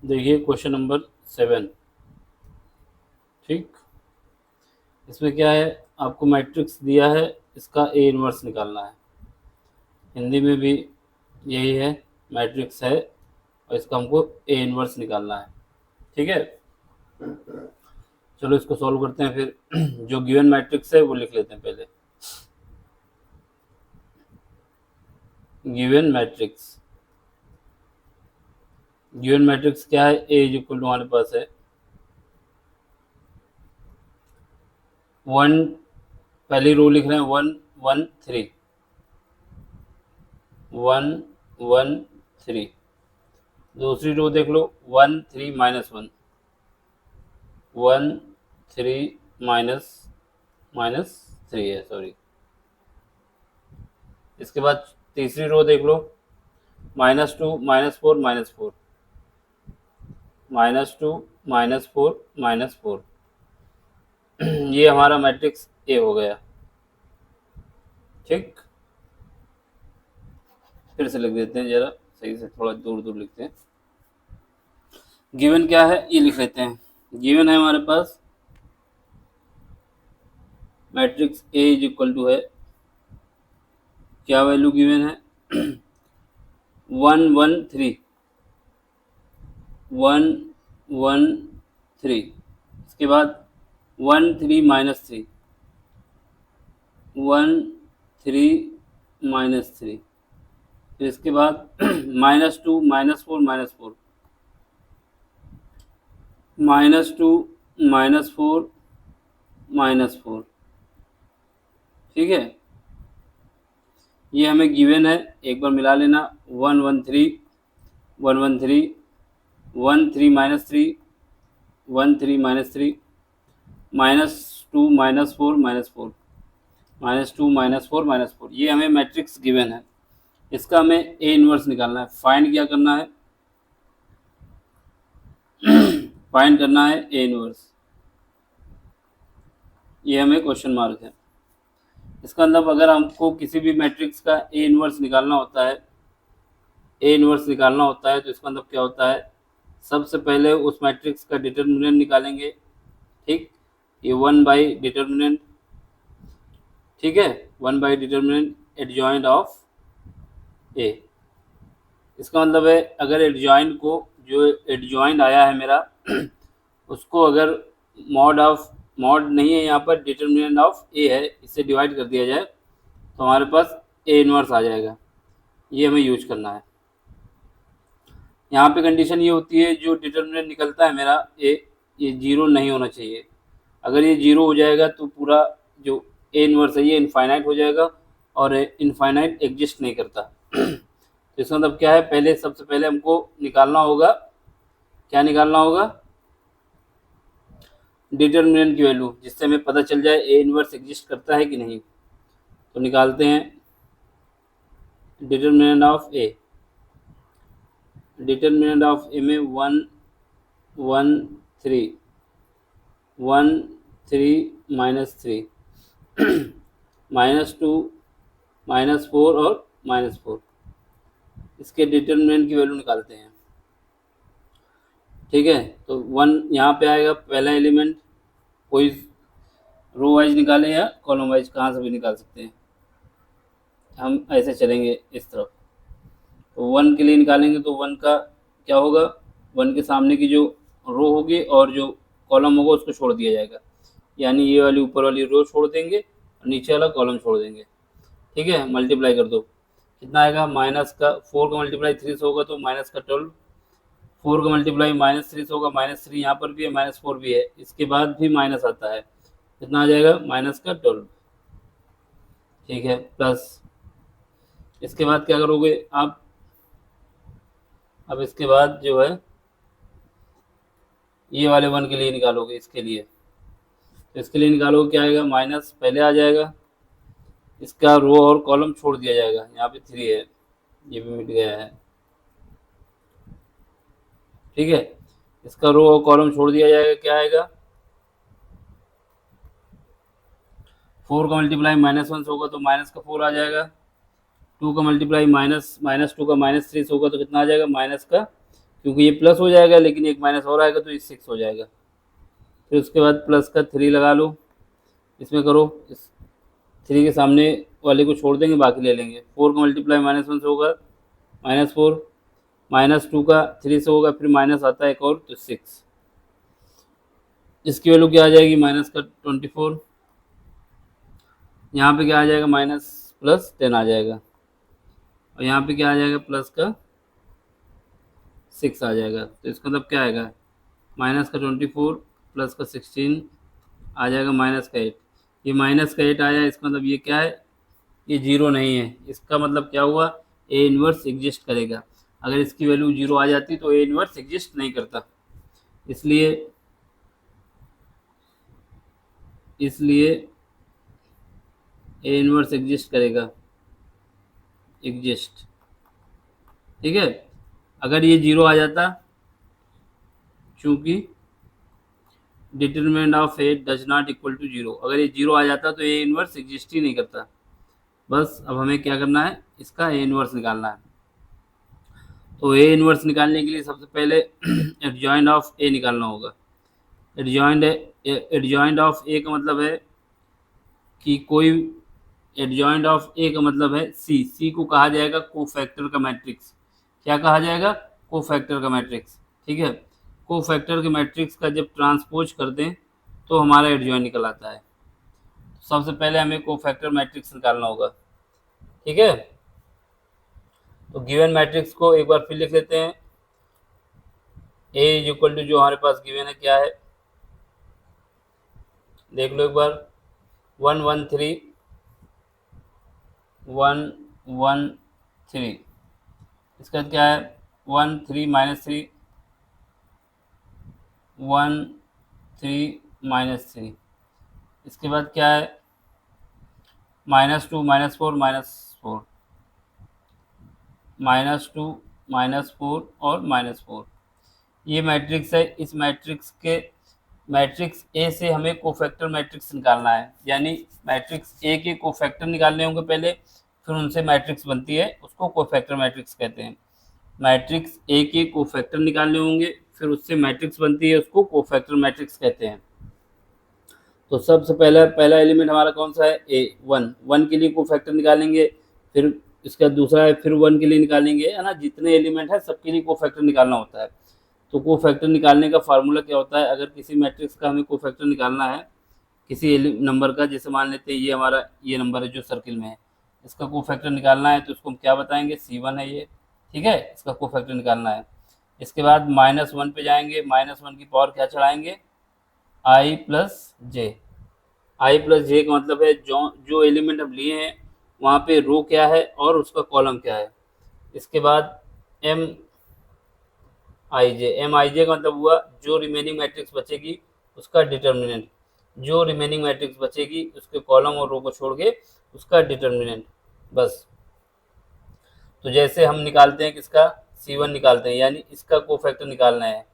देखिए question number 7। ठीक, इसमें क्या है, आपको मैट्रिक्स दिया है, इसका ए इनवर्स निकालना है। हिंदी में भी यही है, मैट्रिक्स है और इसका हमको ए इनवर्स निकालना है। ठीक है, चलो इसको सॉल्व करते हैं फिर। जो गिवन मैट्रिक्स है वो लिख लेते हैं पहले। गिवन मैट्रिक्स, गिवन मैट्रिक्स क्या है, ए इज इक्वल टू हमारे पास है 1, पहली रो लिख रहे हैं 1 1 3, 1 1 3। दूसरी रो देख लो 1 3 -1, 1 3 माइनस माइनस 3 है, सॉरी। इसके बाद तीसरी रो देख लो -2 -4 -4, -2 -4 -4। ये हमारा मैट्रिक्स ए हो गया। ठीक, फिर से लिख देते हैं, जरा सही से थोड़ा दूर दूर लिखते हैं। गिवन क्या है ये लिख लेते हैं। गिवन है हमारे पास matrix A is equal to है, क्या वैल्यू गिवन है 1 1 3, 1 1 3। इसके बाद 1 3 -3, 1 3 -3। फिर इसके बाद -2 -4 -4, -2 -4 -4। ठीक है, ये हमें गिवन है, एक बार मिला लेना। 1 1 3 1 1 3, 1 3 -3, 1 3 -3, -2 -4 -4, -2 -4 -4। ये हमें मैट्रिक्स गिवन है, इसका हमें ए इनवर्स निकालना है। फाइंड क्या करना है फाइंड करना है ए इनवर्स। ये हमें क्वेश्चन मार्क है। इसका मतलब अगर हमको किसी भी मैट्रिक्स का ए इनवर्स निकालना होता है, ए इनवर्स निकालना होता है तो इसका मतलब क्या होता है, सबसे पहले उस मैट्रिक्स का डिटर्मिनेंट निकालेंगे। ठीक, ये 1 बाई डिटर्मिनेंट। ठीक है, 1 बाई डिटर्मिनेंट एडजॉइंट ऑफ ए। इसका मतलब है अगर एडजॉइंट को, जो एडजॉइंट आया है मेरा उसको अगर मॉड नहीं है यहाँ पर, डिटर्मिनेंट ऑफ ए है, इससे डिवाइड कर दिया जाए तो हमारे पास ए इनवर्स आ जाएगा। ये हमें यूज करना है। यहाँ पे कंडीशन ये होती है, जो डिटर्मिनेंट निकलता है मेरा ए, ये जीरो नहीं होना चाहिए। अगर ये जीरो हो जाएगा तो पूरा जो ए इनवर्स है ये इनफाइनाइट हो जाएगा, और इनफाइनाइट एग्जिस्ट नहीं करता। तो इसका मतलब क्या है, पहले सबसे पहले हमको निकालना होगा, क्या निकालना होगा, डिटर्मिनेंट की वैल्यू, जिससे हमें पता चल जाए ए इनवर्स एग्जिस्ट करता है कि नहीं। तो निकालते हैं determinant of A. Determinant of A में 1 1 3, 1 3 -3, -2 -4 और -4। इसके डिटर्मिनेंट की वैल्यू निकालते हैं। ठीक है, तो 1 यहाँ पे आएगा पहला एलिमेंट, कोई रो वाइज निकालें या कॉलम वाइज, कहाँ से भी निकाल सकते हैं। हम ऐसे चलेंगे इस तरफ, तो 1 के लिए निकालेंगे तो 1 का क्या होगा, 1 के सामने की जो रो होगी और जो कॉलम होगा उसको छोड़ दिया जाएगा, यानी ये वाली ऊपर वाली रो छोड़ देंगे और नीचे वाला कॉलम छोड़ देंगे। ठीक है, मल्टीप्लाई कर दो, कितना आएगा, माइनस का 4 का मल्टीप्लाई 3 से होगा तो माइनस का 12, 4 का मल्टीप्लाई -3 से होगा, -3 यहाँ पर भी है, -4 भी है, इसके बाद भी माइनस आता है, कितना आ जाएगा, माइनस का 12। ठीक है, प्लस इसके बाद क्या करोगे आप, अब इसके बाद जो है ये वाले 1 के लिए निकालोगे, इसके लिए, तो इसके लिए निकालोगे क्या आएगा, माइनस पहले आ जाएगा, इसका रो और कॉलम छोड़ दिया जाएगा, यहाँ पे 3 है, ये भी मिट गया है। ठीक है, इसका रो और कॉलम छोड़ दिया जाएगा, क्या आएगा, 4 का मल्टीप्लाई -1 से होगा तो माइनस का 4 आ जाएगा, 2 का मल्टीप्लाई -2 का -3 से होगा तो कितना आ जाएगा, माइनस का, क्योंकि ये प्लस हो जाएगा लेकिन एक माइनस और आएगा तो ये 6 हो जाएगा। फिर उसके बाद प्लस का 3 लगा लो, इसमें करो, इस 3 के सामने वाले को छोड़ देंगे, बाकी ले लेंगे। 4 का मल्टीप्लाई -1 से होगा -4, -2 का 3 से होगा, फिर माइनस आता है एक और तो 6। इसकी वैल्यू क्या आ जाएगी माइनस का 24, यहाँ पे क्या आ जाएगा माइनस प्लस 10 आ जाएगा, और यहाँ पे क्या आ जाएगा प्लस का 6 आ जाएगा। तो इसका मतलब क्या आएगा माइनस का 24 प्लस का 16 आ जाएगा माइनस का 8। ये माइनस का 8 आया, इसका मतलब ये क्या है, ये 0 नहीं है। इसका मतलब क्या हुआ, ए इन्वर्स एग्जिस्ट करेगा। अगर इसकी वैल्यू 0 आ जाती तो ए इन्वर्स एग्जिस्ट नहीं करता। इसलिए ए इन्वर्स एग्जिस्ट करेगा, एग्जिस्ट, ठीक है। अगर ये 0 आ जाता, चूंकि determinant of A does not equal to 0, अगर ये 0 आ जाता तो ए इन्वर्स एग्जिस्ट ही नहीं करता। बस अब हमें क्या करना है, इसका ए इन्वर्स निकालना है। तो ए इन्वर्स निकालने के लिए सबसे पहले एडजॉइंट ऑफ ए निकालना होगा। एडजॉइंट ऑफ ए का मतलब है कि कोई, एडजॉइंट ऑफ ए का मतलब है सी को कहा जाएगा कोफैक्टर का मैट्रिक्स। क्या कहा जाएगा, कोफैक्टर का मैट्रिक्स, ठीक है। कोफैक्टर के मैट्रिक्स का जब ट्रांसपोज कर दें तो हमारा एडजॉइंट निकल आता है। सबसे पहले हमें कोफैक्टर मैट्रिक्स निकालना होगा, ठीक है। तो गिवन मैट्रिक्स को एक बार फिर लिख लेते हैं। ए इज इक्वल टू, जो हमारे पास गिवन है क्या है, देख लो एक बार, 1 1 3 1 1 3। इसका क्या है 1 3 -3 1 3 -3। इसके बाद क्या है -2 -4 -4 -2 -4 और -4। ये मैट्रिक्स है। इस मैट्रिक्स के, मैट्रिक्स ए से हमें कोफैक्टर मैट्रिक्स निकालना है, यानी मैट्रिक्स ए के कोफैक्टर निकालने होंगे पहले, फिर उनसे मैट्रिक्स बनती है, उसको कोफैक्टर मैट्रिक्स कहते हैं। मैट्रिक्स ए के कोफैक्टर निकालने होंगे, फिर उससे मैट्रिक्स बनती है, उसको कोफैक्टर मैट्रिक्स कहते हैं। तो सबसे पहला एलिमेंट हमारा कौन सा है, ए 1 के लिए कोफैक्टर निकालेंगे, फिर इसका दूसरा है, फिर 1 के लिए निकालेंगे, है ना। जितने एलिमेंट है सबके लिए कोफैक्टर निकालना होता है। तो कोफैक्टर निकालने का फार्मूला क्या होता है, अगर किसी मैट्रिक्स का हमें कोफैक्टर निकालना है किसी नंबर का, जैसे मान लेते हैं ये हमारा ये नंबर है जो सर्किल में है, इसका कोफैक्टर निकालना है तो उसको हम क्या बताएंगे, C1 है ये, ठीक है। इसका कोफैक्टर निकालना है। इसके बाद -1 पे जाएंगे, -1 की पावर क्या चढ़ाएंगे, i plus j. i plus j का मतलब है जो एलिमेंट हम लिए हैं वहाँ पे रो क्या है और उसका कॉलम क्या है। इसके बाद एम आई जे का मतलब हुआ जो रिमेनिंग मैट्रिक्स बचेगी उसका डिटर्मिनेंट, जो रिमेनिंग मैट्रिक्स बचेगी उसके कॉलम और रो को छोड़ के उसका डिटर्मिनेंट, बस। तो जैसे हम निकालते हैं किसका, C1 निकालते हैं, यानी इसका कोफैक्टर निकालना है।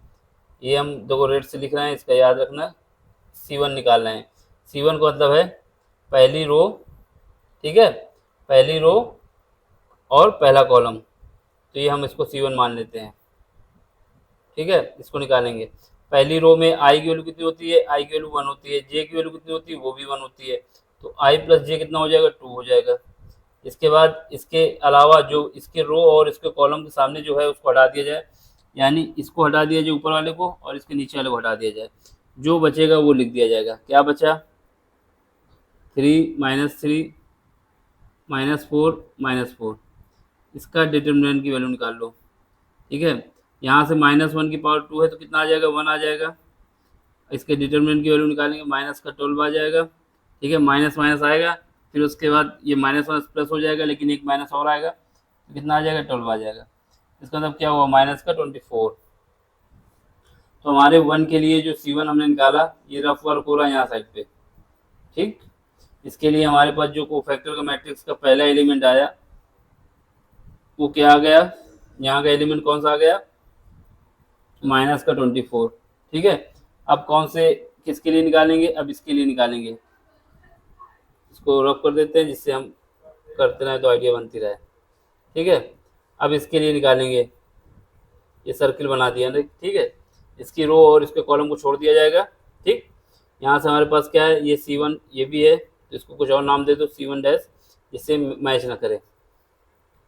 ये हम देखो रेड से लिख रहे हैं, इसका याद रखना, C1 निकालना है। C1 का मतलब है पहली रो, ठीक है, पहली रो और पहला कॉलम, तो ये हम इसको C1 मान लेते हैं, ठीक है। इसको निकालेंगे। पहली रो में i की वैल्यू कितनी होती है, i की वैल्यू 1 होती है, j की वैल्यू कितनी होती है, वो भी 1 होती है, तो i प्लस जे कितना हो जाएगा, 2 हो जाएगा। इसके बाद इसके अलावा जो इसके रो और इसके कॉलम के सामने जो है उसको हटा दिया जाए, यानी इसको हटा दिया जाए ऊपर वाले को और इसके नीचे वाले को हटा दिया जाए, जो बचेगा वो लिख दिया जाएगा। क्या बचा, 3 -3 -4 -4। इसका डिटर्मिनेंट की वैल्यू निकाल लो, ठीक है। यहाँ से -1 की पावर 2 है तो कितना आ जाएगा, 1 आ जाएगा। इसके डिटर्मिनेंट की वैल्यू निकालेंगे, माइनस का 12 आ जाएगा, ठीक है। माइनस माइनस आएगा, फिर उसके बाद ये -1 प्लस हो जाएगा, लेकिन एक माइनस और आएगा तो कितना आ जाएगा, 12 आ जाएगा। इसका मतलब क्या हुआ, माइनस का 24। तो हमारे 1 के लिए जो C1 हमने निकाला, ये रफ वर्क हो रहा है यहाँ साइड पे, ठीक। इसके लिए हमारे पास जो कोफैक्टर का मैट्रिक्स का पहला एलिमेंट आया वो क्या आ गया, यहाँ का एलिमेंट कौन सा आ गया, माइनस का 24, ठीक है। अब कौन से किसके लिए निकालेंगे, अब इसके लिए निकालेंगे। इसको रफ कर देते हैं जिससे हम करते रहे तो आइडिया बनती रहे, ठीक है। अब इसके लिए निकालेंगे, ये सर्किल बना दिया ना, ठीक है। इसकी रो और इसके कॉलम को छोड़ दिया जाएगा, ठीक। यहाँ से हमारे पास क्या है, ये C1 ये भी है, तो इसको कुछ और नाम दे दो C1 डैश, जिससे मैच ना करे,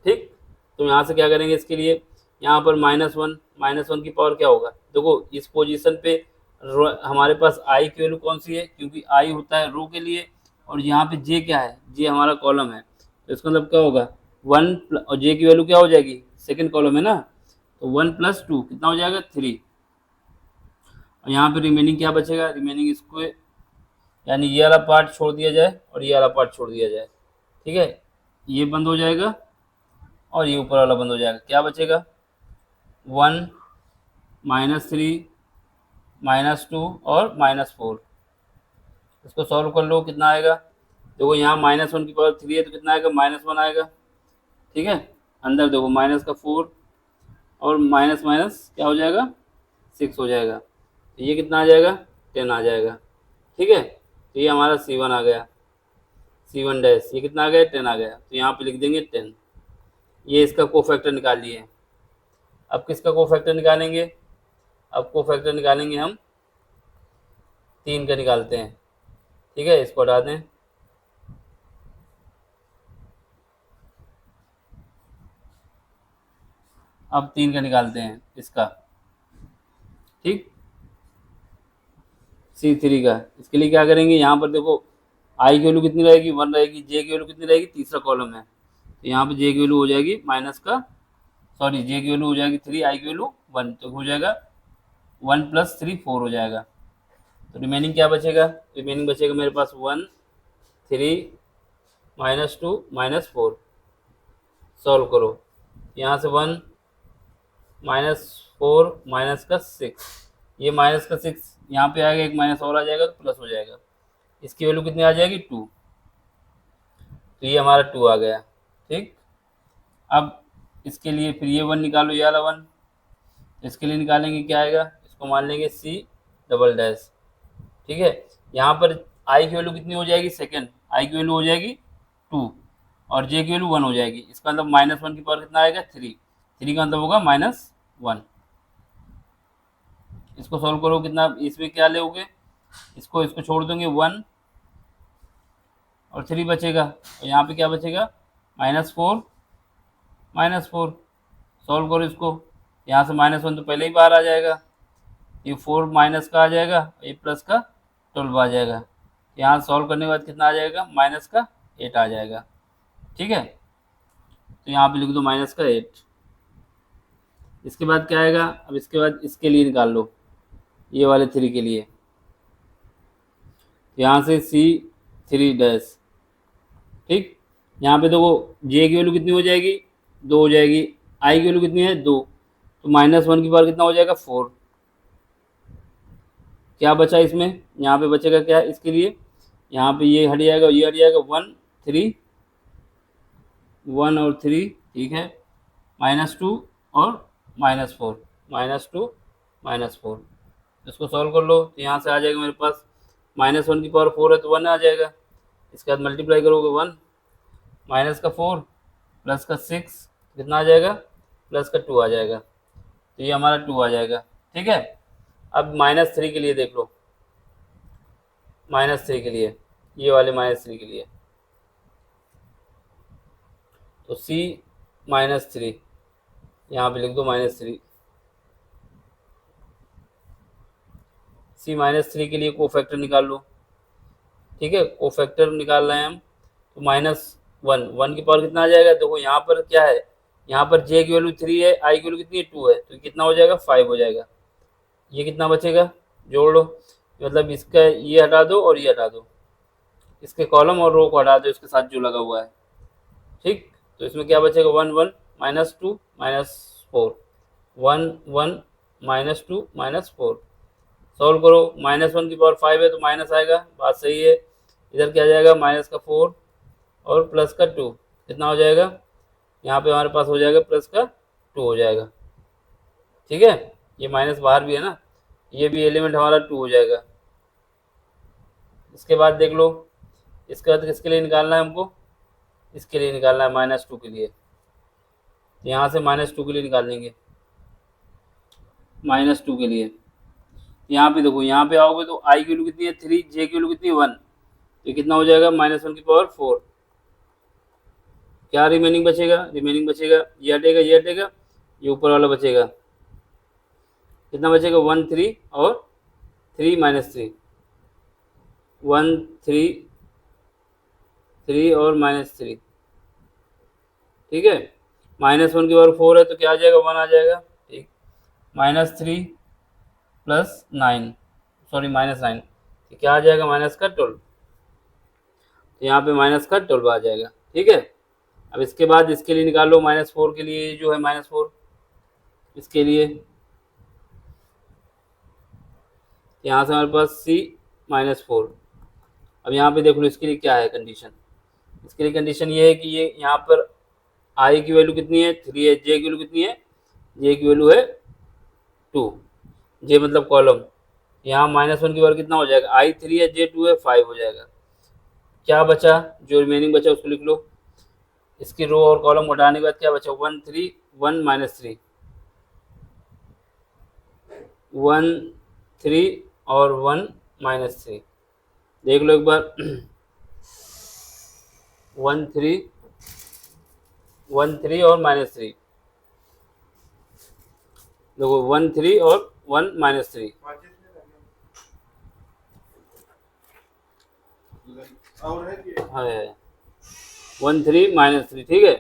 ठीक। तो यहाँ से क्या करेंगे इसके लिए, यहाँ पर -1 की पावर क्या होगा, देखो इस पोजीशन पे हमारे पास आई की वैल्यू कौन सी है, क्योंकि आई होता है रो के लिए, और यहाँ पे जे क्या है, जे हमारा कॉलम है, तो इसका मतलब क्या होगा 1 और जे की वैल्यू क्या हो जाएगी, सेकंड कॉलम है ना, तो 1 + 2 कितना हो जाएगा 3। और यहाँ पे रिमेनिंग क्या बचेगा, रिमेनिंग इसको यानी ये वाला पार्ट छोड़ दिया जाए और ये वाला पार्ट छोड़ दिया जाए, ठीक है। ये बंद हो जाएगा और ये ऊपर वाला बंद हो जाएगा, क्या बचेगा 1 -3 -2 और -4। इसको सॉल्व कर लो, कितना आएगा, देखो यहाँ -1 की पावर 3 है तो कितना आएगा -1 आएगा, ठीक है। अंदर देखो माइनस का 4 और माइनस माइनस क्या हो जाएगा 6 हो जाएगा, तो ये कितना आ जाएगा 10 आ जाएगा, ठीक है। तो ये हमारा C1 आ गया, C1 डैश, ये कितना आ गया 10 आ गया, तो यहाँ पे लिख देंगे 10। ये इसका कोफैक्टर निकाल लिए। अब किसका कोफैक्टर निकालेंगे, अब कोफैक्टर निकालेंगे हम 3 का निकालते हैं, ठीक है। इसको हटा दें, अब 3 का निकालते हैं इसका, ठीक। C3 का, इसके लिए क्या करेंगे, यहाँ पर देखो आई की वैल्यू कितनी रहेगी 1 रहेगी, जे की वैल्यू कितनी रहेगी, तीसरा कॉलम है, तो यहाँ पे जे की वैल्यू हो जाएगी जे की वैल्यू हो जाएगी 3, आई की वैल्यू 1, तो हो जाएगा 1 + 3 4 हो जाएगा। तो रिमेनिंग क्या बचेगा, रिमेनिंग बचेगा मेरे पास 1 3 -2 -4। सॉल्व करो, यहाँ से 1 -4 माइनस का 6, ये माइनस का 6 यहाँ पे आएगा, एक माइनस और आ जाएगा तो प्लस हो जाएगा, इसकी वैल्यू कितनी आ जाएगी 2, तो ये हमारा 2 आ गया, ठीक। अब इसके लिए फिर ये 1 निकालो, ये वाला 1, इसके लिए निकालेंगे क्या आएगा, इसको मान लेंगे C डबल डैश, ठीक है। यहाँ पर आई की वैल्यू कितनी हो जाएगी, सेकंड आई की वैल्यू हो जाएगी 2 और जे की वैल्यू 1 हो जाएगी, इसका मतलब -1 की पावर कितना आएगा 3, 3 का मतलब होगा -1। इसको सॉल्व करो, कितना इसमें क्या लोगे, इसको छोड़ देंगे 1 और 3 बचेगा, और यहाँ पे क्या बचेगा -4 -4। सॉल्व करो इसको, यहाँ से -1 तो पहले ही बाहर आ जाएगा, ये 4 माइनस का आ जाएगा, ये प्लस का 12 आ जाएगा, यहाँ सॉल्व करने के बाद कितना आ जाएगा माइनस का 8 आ जाएगा, ठीक है। तो यहाँ पे लिख दो -8। इसके बाद क्या आएगा, अब इसके बाद इसके लिए निकाल लो, ये वाले 3 के लिए, यहाँ से C3 डैश, ठीक। यहाँ पे देखो जे की वैल्यू कितनी हो जाएगी 2 हो जाएगी, आई की वैल्यू कितनी है 2, तो -1 की पावर कितना हो जाएगा 4। क्या बचा इसमें, यहाँ पे बचेगा क्या इसके लिए, यहाँ पे ये हट जाएगा, ये हट जाएगा 1 3 1 और 3, ठीक है, -2 और -4 -2 -4। इसको सॉल्व कर लो, तो यहाँ से आ जाएगा मेरे पास -1 की पावर 4 है तो 1 आ जाएगा, इसके बाद मल्टीप्लाई करोगे 1 माइनस का 4 प्लस का 6 कितना आ जाएगा, प्लस का 2 आ जाएगा, तो ये हमारा 2 आ जाएगा, ठीक है। अब -3 के लिए देख लो, -3 के लिए, ये वाले -3 के लिए, तो C-3 यहाँ पे लिख दो -3, C-3 के लिए कोफैक्टर निकाल लो, ठीक है। कोफैक्टर निकाल रहे हैं हम, तो -1 की पावर कितना आ जाएगा, देखो यहाँ पर क्या है, यहाँ पर जे की वैल्यू 3 है, आई की वैल्यू कितनी है 2 है, तो कितना हो जाएगा 5 हो जाएगा, ये कितना बचेगा जोड़ लो, मतलब इसका ये हटा दो और ये हटा दो, इसके कॉलम और रो को हटा दो इसके साथ जो लगा हुआ है, ठीक। तो इसमें क्या बचेगा 1 1 -2 -4 1 1 -2 -4। सॉल्व करो, -1 की पावर 5 है तो माइनस आएगा, बात सही है। इधर क्या जाएगा माइनस का 4 और प्लस का 2 कितना हो जाएगा, यहाँ पे हमारे पास हो जाएगा प्लस का 2 हो जाएगा, ठीक है। ये माइनस बाहर भी है ना, ये भी एलिमेंट हमारा 2 हो जाएगा। इसके बाद देख लो, इसके बाद किसके लिए निकालना है हमको, इसके लिए निकालना है -2 के लिए, यहाँ से -2 के लिए निकाल लेंगे, -2 के लिए। यहाँ पे देखो, यहाँ पे आओगे तो आई की वैल्यू कितनी है 3, जे की वैल्यू कितनी है 1, तो कितना हो जाएगा -1⁴। क्या रिमेनिंग बचेगा, ये हटेगा, ये ऊपर वाला बचेगा, कितना बचेगा 1 3 और 3 -3, 1 3 3 और -3, ठीक है। -1⁴ है तो क्या आ जाएगा 1 आ जाएगा, ठीक। -3 + 9, सॉरी -9, तो क्या आ जाएगा -12, तो यहाँ पे -12 आ जाएगा, ठीक है। अब इसके बाद इसके लिए निकाल लो, -4 के लिए जो है -4, इसके लिए यहाँ से हमारे पास C -4। अब यहाँ पे देख लो इसके लिए क्या है कंडीशन, इसके लिए कंडीशन ये है कि ये यहाँ पर I की वैल्यू कितनी है 3 है, J की वैल्यू कितनी है, J की वैल्यू है 2, J मतलब कॉलम, यहाँ -1 कितना हो जाएगा, I 3 है, J 2 है, 5 हो जाएगा। क्या बचा, जो रिमेनिंग बचा उसको लिख लो, इसकी रो और कॉलम हटाने के बाद क्या बचा 1 3 1 -3, 1 3 और 1 -3, देख लो एक बार 1 3 1 3 और -3, देखो 1 3 और 1 -3, है 1 3 -3, ठीक है।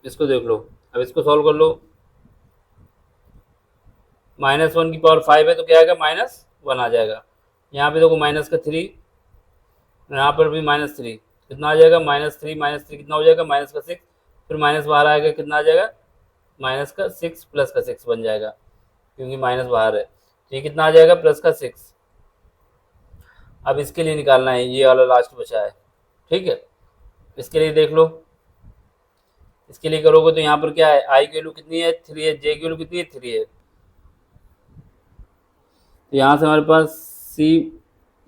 इसको देख लो, अब इसको सॉल्व कर लो, -1⁵ है तो क्या आएगा -1 आ जाएगा। यहाँ पे देखो -3, यहाँ पर भी -3, कितना आ जाएगा -3 कितना हो जाएगा -6, फिर माइनस बाहर आएगा, कितना आ जाएगा -6 + 6 बन जाएगा, क्योंकि माइनस बाहर है, तो ये कितना आ जाएगा +6। अब इसके लिए निकालना है, ये वाला लास्ट बचा है, ठीक है। इसके लिए देख लो, इसके लिए करोगे तो यहाँ पर क्या है, आई की वैल्यू कितनी है 3 है, जे की वैल्यू कितनी है 3 है, तो यहाँ से हमारे पास C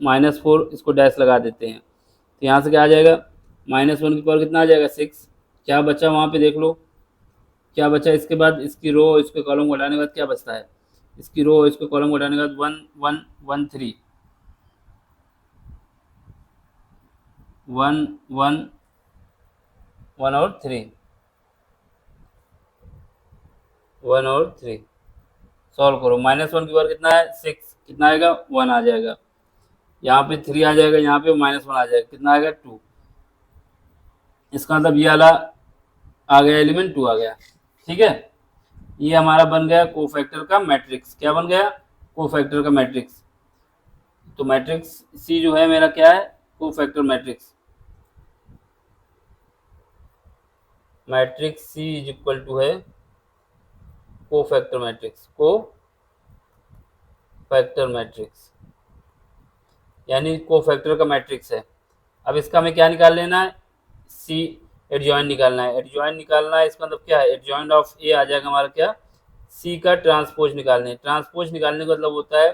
-4, इसको डैश लगा देते हैं, तो यहाँ से क्या आ जाएगा -1 कितना आ जाएगा 6, क्या बचा वहाँ पे देख लो, क्या बचा, इसके बाद इसकी रो इसके कॉलम को हटाने के बाद क्या बचता है, इसकी रो इसके कॉलम को हटाने के बाद 1 1 1 3 1 1 1 और 3 1 और 3, सॉल्व करो, -1 कितना है 6, कितना आएगा 1 आ जाएगा, यहाँ पे 3 आ जाएगा, यहाँ पे -1 आ जाएगा, कितना आएगा 2, इसका मतलब ये वाला आ गया एलिमेंट 2 आ गया, ठीक है। ये हमारा बन गया कोफैक्टर का मैट्रिक्स, क्या बन गया कोफैक्टर का मैट्रिक्स। तो मैट्रिक्स सी जो है मेरा क्या है cofactor matrix, matrix C is equal to है कोफैक्टर मैट्रिक्स, कोफैक्टर मैट्रिक्स यानी कोफैक्टर का मैट्रिक्स है। अब इसका हमें क्या निकाल लेना है, सी एडजॉइंट निकालना है, एडजॉइंट निकालना है, इसका मतलब क्या है एडजॉइंट ऑफ ए आ जाएगा हमारा क्या, सी का ट्रांसपोज निकालने, ट्रांसपोज निकालने का मतलब होता है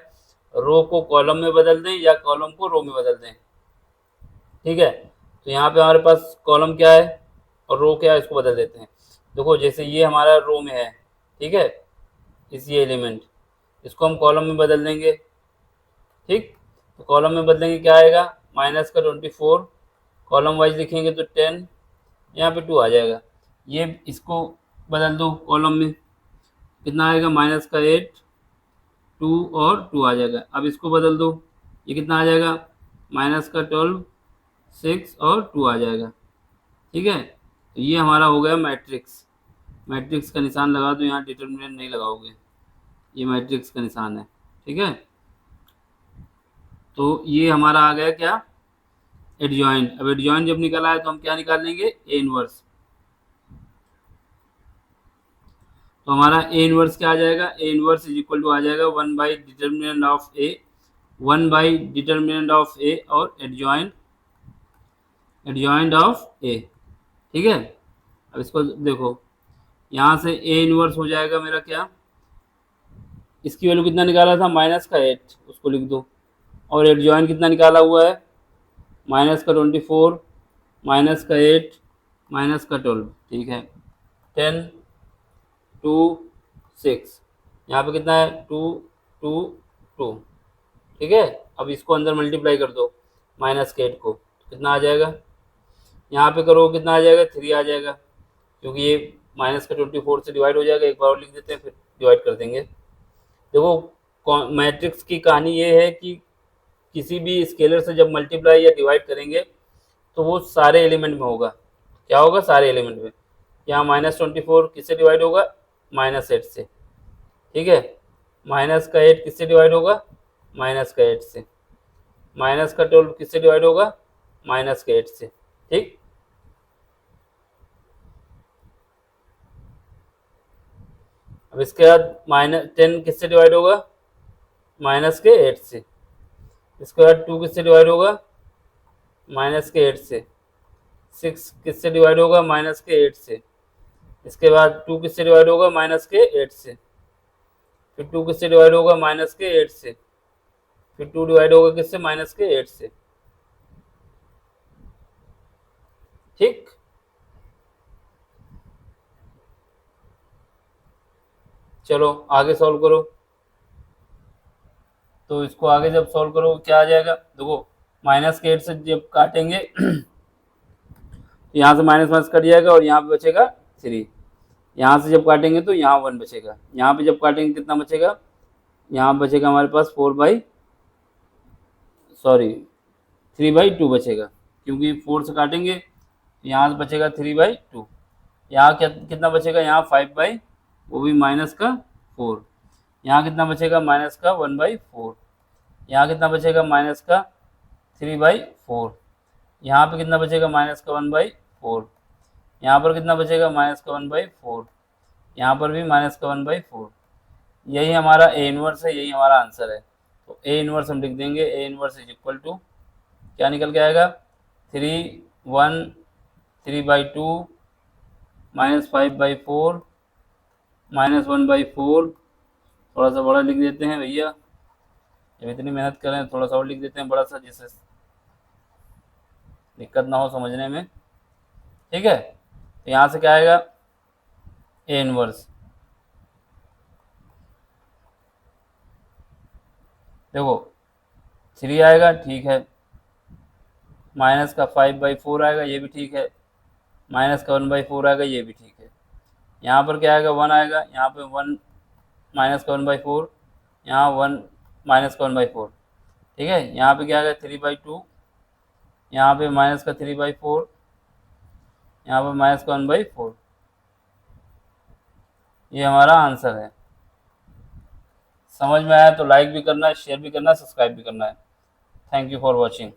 रो को कॉलम में बदल दें या कॉलम को रो में बदल दें, ठीक है। तो यहाँ पे हमारे पास कॉलम क्या है और रो क्या है, इसको बदल देते हैं। देखो जैसे ये हमारा रो में है, ठीक है, इसी एलिमेंट, इसको हम कॉलम में बदल देंगे, ठीक। तो कॉलम में बदलेंगे क्या आएगा -24, कॉलम वाइज लिखेंगे तो 10, यहाँ पे 2 आ जाएगा, ये इसको बदल दो कॉलम में, कितना आएगा -8, 2 और 2 आ जाएगा। अब इसको बदल दो, ये कितना आ जाएगा -12, 6 और 2 आ जाएगा, ठीक है। तो ये हमारा हो गया मैट्रिक्स, मैट्रिक्स का निशान लगा दो, यहाँ डिटर्मिनेंट नहीं लगाओगे, ये मैट्रिक्स का निशान है, ठीक है। तो ये हमारा आ गया क्या एडजॉइंट। अब एडजॉइंट जब निकल आया तो हम क्या निकाल लेंगे ए इनवर्स, तो हमारा ए इनवर्स क्या आ जाएगा, A inverse is equal to आ जाएगा 1/डिटर्मिनेंट ऑफ ए, 1/डिटर्मिनेंट ऑफ ए और एडजॉइंट ऑफ ए, ठीक है। अब इसको देखो, यहाँ से ए इनवर्स हो जाएगा मेरा क्या, इसकी वैल्यू कितना निकाला था -8, उसको लिख दो, और एडजॉइंट कितना निकाला हुआ है -24, -8, -12, ठीक है, 10 2 6, यहाँ पे कितना है 2 2 2, ठीक है। अब इसको अंदर मल्टीप्लाई कर दो माइनस के 8 को, तो कितना आ जाएगा, यहाँ पे करो कितना आ जाएगा 3 आ जाएगा, क्योंकि ये माइनस का 24 से डिवाइड हो जाएगा। एक बार और लिख देते हैं फिर डिवाइड कर देंगे। देखो मैट्रिक्स की कहानी ये है कि किसी भी स्केलर से जब मल्टीप्लाई या डिवाइड करेंगे तो वो सारे एलिमेंट में होगा। क्या होगा, सारे एलिमेंट में। यहाँ -24 किससे डिवाइड होगा, -8 से, ठीक है। माइनस का 8 किससे डिवाइड होगा, माइनस का 8 से। माइनस का 12 किससे डिवाइड होगा, माइनस का 8 से, ठीक। अब इसके बाद -10 किससे डिवाइड होगा, माइनस के 8 से। इसके बाद 2 किससे डिवाइड होगा, माइनस के 8 से। 6 किससे डिवाइड होगा, माइनस के 8 से। इसके बाद 2 किससे डिवाइड होगा, माइनस के 8 से। फिर 2 किससे डिवाइड होगा, माइनस के 8 से। फिर 2 डिवाइड होगा किससे, माइनस के 8 से, ठीक। चलो आगे सॉल्व करो। तो इसको आगे जब सॉल्व करो क्या आ जाएगा, देखो माइनस के 8 से जब काटेंगे यहाँ से माइनस माइनस कट जाएगा और यहाँ पे बचेगा 3। यहाँ से जब काटेंगे तो यहाँ 1 बचेगा। यहाँ पे जब काटेंगे कितना बचेगा, यहाँ बचेगा हमारे पास 3/2 बचेगा, क्योंकि 4 से काटेंगे। यहाँ से बचेगा 3/2। यहाँ कितना बचेगा, यहाँ 5 वो भी माइनस का 4। यहाँ कितना बचेगा, माइनस का 1/4। यहाँ कितना बचेगा, माइनस का 3/4। यहाँ पे कितना बचेगा, माइनस का 1/4। यहाँ पर कितना बचेगा, माइनस का 1/4। यहाँ पर भी माइनस का 1/4। यही हमारा ए इनवर्स है, यही हमारा आंसर है। तो ए इनवर्स हम लिख देंगे, A inverse is equal to क्या निकल के आएगा, 3/2 -5/4 -1/4। थोड़ा सा बड़ा लिख देते हैं भैया, जब इतनी मेहनत कर रहे हैं थोड़ा सा और लिख देते हैं बड़ा सा, जिससे दिक्कत ना हो समझने में, ठीक है। तो यहाँ से क्या आएगा, ए इनवर्स। देखो 3 आएगा, ठीक है। माइनस का 5/4 आएगा, ये भी ठीक है। माइनस का 1/4 आएगा, ये भी ठीक है। यहाँ पर क्या आएगा, 1 आएगा। यहाँ पे 1 माइनस का 1/4, यहाँ 1 माइनस का 1/4, ठीक है। यहाँ पे क्या आएगा, 3/2। यहाँ पे माइनस का 3/4, यहाँ पे माइनस का 1/4। ये हमारा आंसर है। समझ में आया तो लाइक भी करना है, शेयर भी करना है, सब्सक्राइब भी करना है। Thank you for watching.